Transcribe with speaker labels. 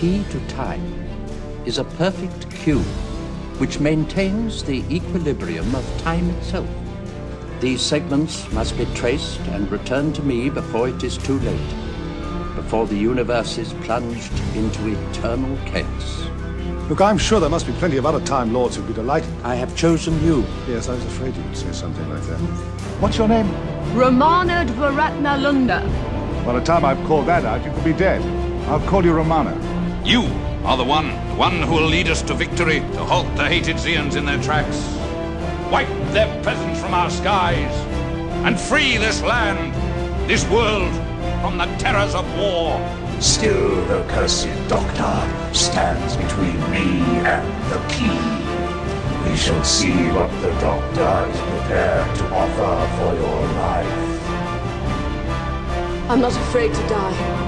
Speaker 1: key to time is a perfect cube which maintains the equilibrium of time itself. These segments must be traced and returned to me before it is too late, before the universe is plunged into eternal chaos.
Speaker 2: Look, I'm sure there must be plenty of other Time Lords who'd be delighted.
Speaker 1: I have chosen you.
Speaker 2: Yes, I was afraid you would say something like that. What's your name?
Speaker 3: Romana Dvaratna Lunda.
Speaker 2: By the time I've called that out, you could be dead. I'll call you Romana.
Speaker 4: You are the one who will lead us to victory, to halt the hated Zeons in their tracks, wipe their presence from our skies, and free this land, this world, from the terrors of war.
Speaker 5: Still, the cursed Doctor stands between me and the key. We shall see what the Doctor is prepared to offer for your life.
Speaker 3: I'm not afraid to die.